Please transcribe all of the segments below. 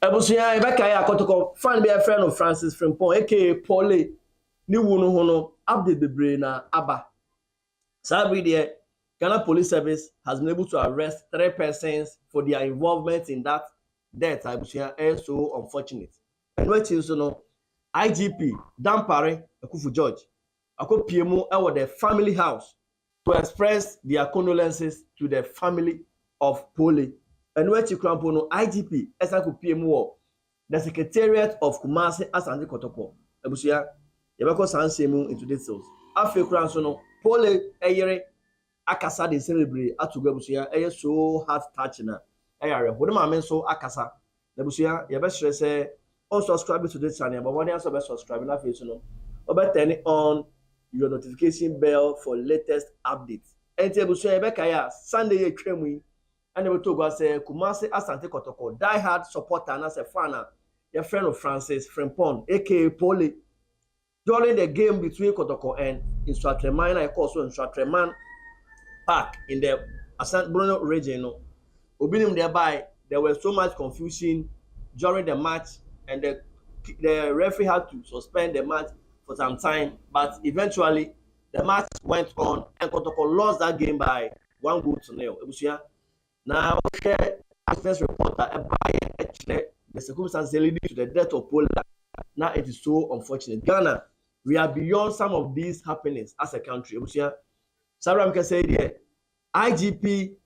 Ebusuya Ebeka ya Kotoko fan be a friend of Francis Frimpong aka Pooley ni wunu hono update bebre na aba. Sabri there Ghana Police Service has been able to arrest 3 persons for their involvement in that death. Ebusuya is so unfortunate. And what is no IGP Dampare Ekufu George akopie at the family house to express their condolences to the family of Pooley. And when you cramp no IGP esakopie the Secretariat of Kumasi Asante Kotoko. Ebusuya yebeko sansemu into details. Afi kran so no Pooley eyere akasa de celebrate atugo ebusuya eye so heart touching na eyare ho de ma men so akasa. Ebusuya yebe hire say on subscribe to this channel but when you subscribe na face no turn on your notification bell for latest updates. Enti ebusuya yebeka ya Sunday ye twemu and we talk about say Kumasi Asante Kotoko die hard supporter and as a fan your friend of Francis Frimpong aka Pooley during the game between Kotoko and Instructreman I call so Instructreman Park in the Asante Bruno region. Obinim thereby there was so much confusion during the match and the referee had to suspend the match for some time, but eventually the match went on and Kotoko lost that game by 1-0. Ebusuya now access reporter the circumstances leading to the death of Pooley. Now it is so unfortunate. Ghana, we are beyond some of these happenings as a country. Sarah can say there, IGP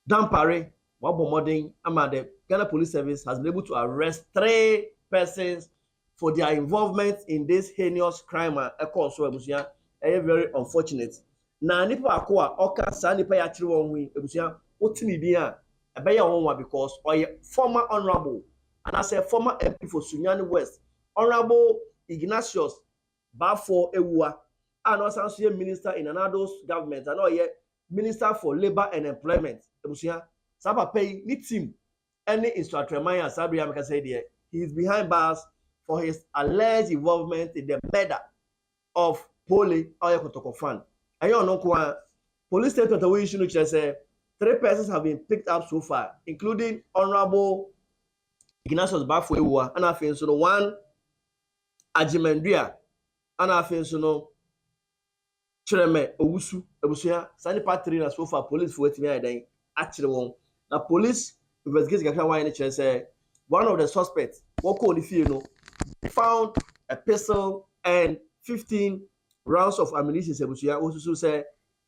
Dampare, Wabomoding, the Ghana Police Service has been able to arrest 3 persons for their involvement in this heinous crime. Very unfortunate. Now, nipa akwa oka sa nipa ya chiri won ebusuya otini bi a ebeya won because former honorable and as a former MP for Sunyani West, Honorable Ignatius Bafo Ewua, and also a minister in another government, and also minister for labor and employment. Ebusuya Saba pay ni team any instructor Maya Sabri can say there he is behind bars for his alleged involvement in the murder of Pooley Kotoko fan. And you know, police statement we issue say 3 persons have been picked up so far, including Honorable Ignatius Bafo Ewua, and I think so one Ajimendria, and I think so no Chireme Owusu Ebusuya Sani Patrina so far police for waiting me actually one. Now police investigation can why in say one of the suspects found a pistol and 15 rounds of ammunition. Ebusuya also say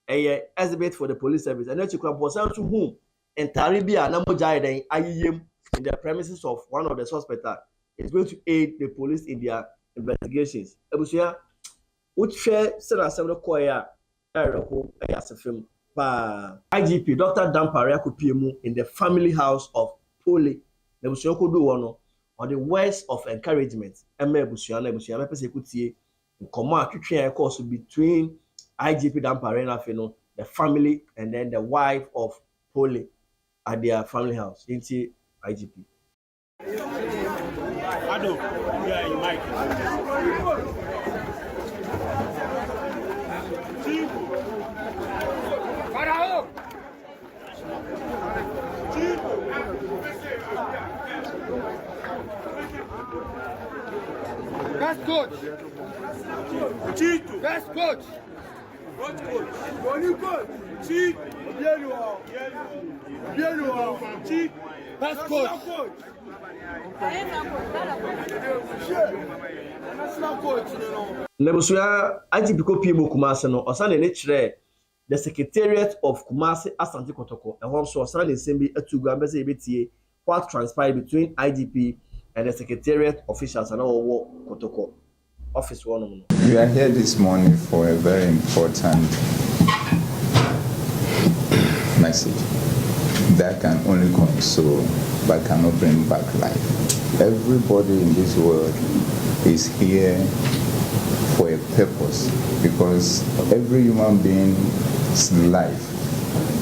a exhibit for the police service and then you can present to whom and Taribia Namojai IEM in the premises of one of the suspects is going to aid the police in their investigations. Ebusuya which share Sarah Samuel Koya as a film by IGP Dr. Dampare Akopie in the family house of Pooley. Ebusuya could do one on the words of encouragement. Ebusuya pese kutie command course between IGP Dampare and the family and then the wife of Pooley at their family house. Into IGP. Ado, yeah, Mike. Best coach. Best coach. What coach? Only coach. Chief. Chief. Best coach. National coach, you know. Nebusuya IGP Kopie Kumasi no osane ne kire the Secretariat of Kumasi Asante Kotoko and also osane sembi atugu ambese ebetie what transpired between IGP and the Secretariat officials and all Kotoko office one. We are here this morning for a very important message that can only console but cannot bring back life. Everybody in this world is here for a purpose because every human being's life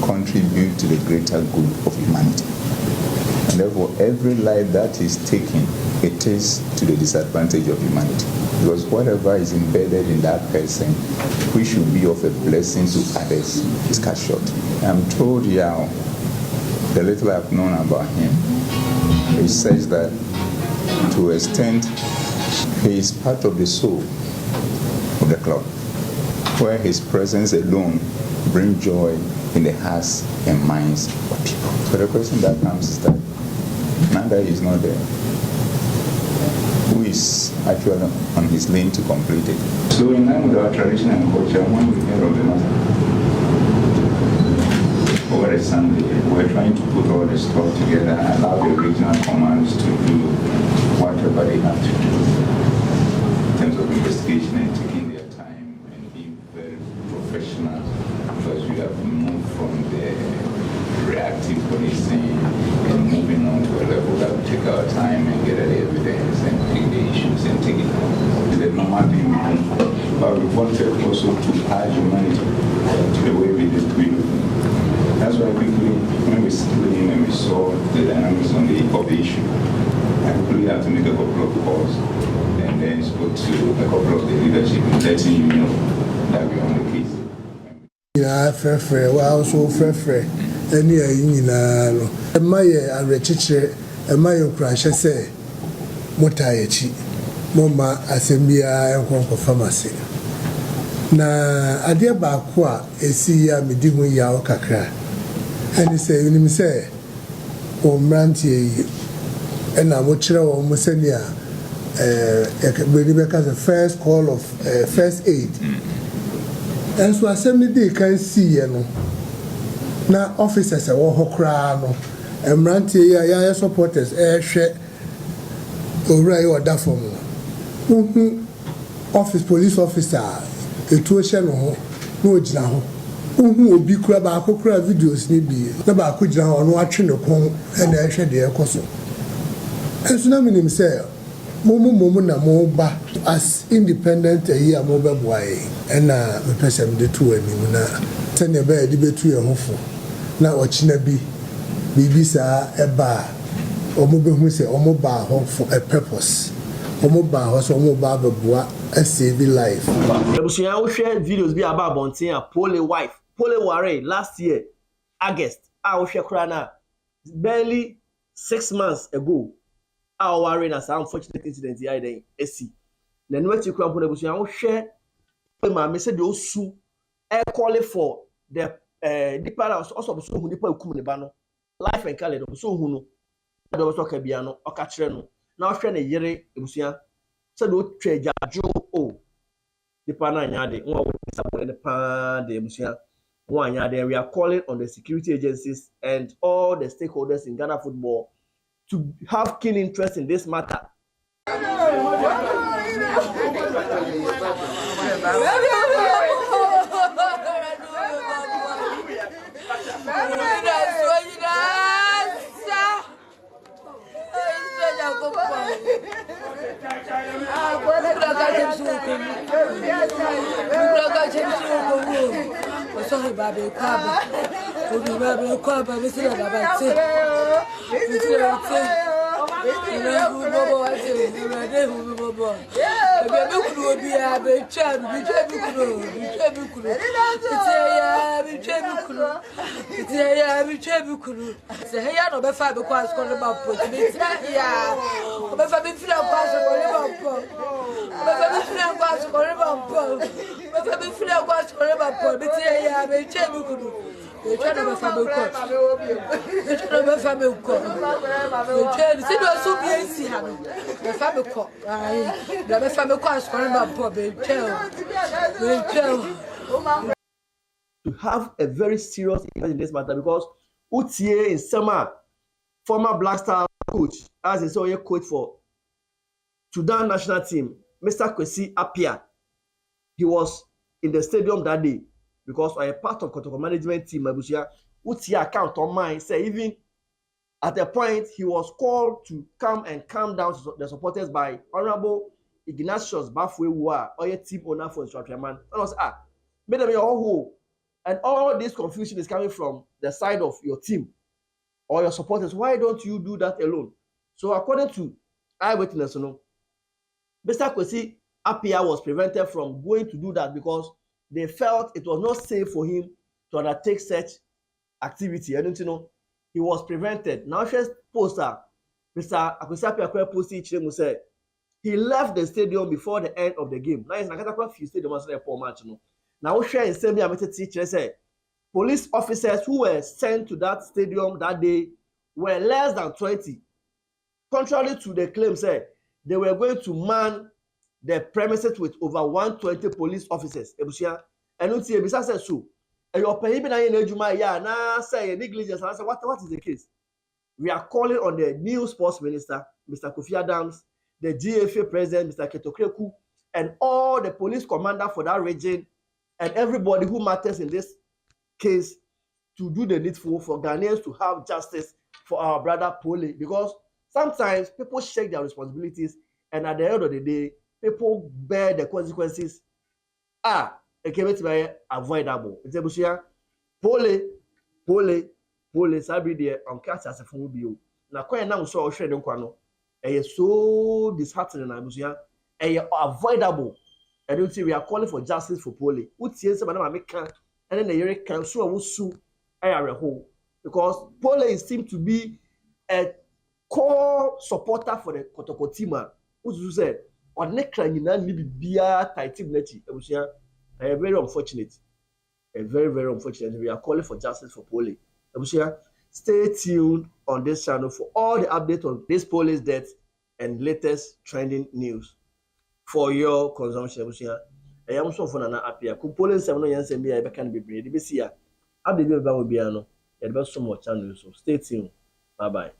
contributes to the greater good of humanity. And therefore, every life that is taken, it is to the disadvantage of humanity. Because whatever is embedded in that person, we should be of a blessing to others, is cut short. I'm told Yao, the little I've known about him, he says that to extent he is part of the soul of the club, where his presence alone brings joy in the hearts and minds of people. So the question that comes is that now that he's not there, who is actually on his lane to complete it? So in line with our tradition and culture, when we hear of the matter, over a Sunday, we're trying to put all the stuff together and allow the regional commands to do whatever they have to do in terms of investigation and taking their time and being very professional, because we have moved from the reactive policing and moving on to a level that we take our time and get at the evidence and pick the issues and take it on. The normal thing we do, but we wanted also to add humanity to the way we do. That's why quickly, when we stood in and we saw the dynamics of the issue, I quickly had to make a couple of calls and then spoke to a couple of the leadership, letting you know that we're on the case. Yeah, fair, well, so fair. Any no. My rechiche, my crash say, Motayechi, Moma, Assembia, and Pharmacy. Na adia baako esi ya medi ho ya okakra ani say unim say o mrantie yi na mo kire wo mo sani a be because the first call of first aid and so assembly dey can see ye no na officers wo hokra no mrantie ya supporters hwe owura yi oda form no office police officer etuohye no ho na ogina ho ohu obi kura ba akokura videos ni bi na ba akogina ho no atwe ne kon na ehwe de ekoso enso na minim say momo na mo ba as independent here mo be boy na me pese me de to anim na tane ba de betu ye hofo na ochina bi bibi sa eba omo be hu say omo ba ho for a purpose omo ba ho so omo ba beboa a save life. Ebusuya wo share videos bi aba bontin a Pooley wife Pooley ware last year August a wo share kra na barely 6 months ago a ware na some unfortunate incident ya den esi na no ati kra Pooley ebusuya wo share ma me say de osu e call for the deeper also so hu deeper kum ne ba no life and calendar so hu no do so ka bia no o ka kire no na wo hwe ne yere ebusuya so do twa jajo o deeper na nyade won wo support the pan the ebusuya won nyade. We are calling on the security agencies and all the stakeholders in Ghana football to have keen interest in this matter. Sorry, Baby, Kwaba. Baby, Kwaba, Mr. Babati. To have a very serious interest in this matter because Utie in summer, former Black Star coach, as he saw a coach for Sudan national team, Mr. Kwesi Appiah, he was in the stadium that day because I am part of Kotoko management team. Utie account on mine say even at a point he was called to come and calm down the supporters by Honorable Ignatius Bafwe, or your team owner for Instructorman. And I was made them your whole. And all this confusion is coming from the side of your team or your supporters. Why don't you do that alone? So according to eyewitness, Mr. Kwesi Appiah was prevented from going to do that because they felt it was not safe for him to undertake such activity. I don't know. He was prevented. Now, first poster, Mr. Akwesi Appiah posted Chiremu said he left the stadium before the end of the game. Now it's not few stadium as a poor match. No. Now we share in same I teacher say police officers who were sent to that stadium that day were less than 20. Contrary to the claim, said they were going to man the premises with over 120 police officers. Ebusia, and you see, Ebisa says so. And your pay even in Ejuma, yeah, now say negligence. And I say, what is the case? We are calling on the new sports minister, Mr. Kofi Adams, the GFA president, Mr. Kotoko Leadership, and all the police commander for that region, and everybody who matters in this case to do the needful for Ghanaians to have justice for our brother Pooley, because sometimes people shake their responsibilities, and at the end of the day, people bear the consequences. It can be avoidable. It's a bushia. Pooley, sabi there on cast as a phone bill. Now, quite now, so share them quano. So disheartening, I bushia. Avoidable. I don't see we are calling for justice for Pooley. What's the answer, Madam American? And then the year can sue a whole, because Pooley seems to be a core supporter for the Kotoko team. Who said, on next line, you need be a tight team. Very unfortunate. Very, very unfortunate. We are calling for justice for Pooley. Stay tuned on this channel for all the updates on this Pooley's death and latest trending news for your consumption. I am so for Nana Appiah. Pooley 7 years and I can be brave. This year, I'll be able to be so much channel. So stay tuned. Bye bye.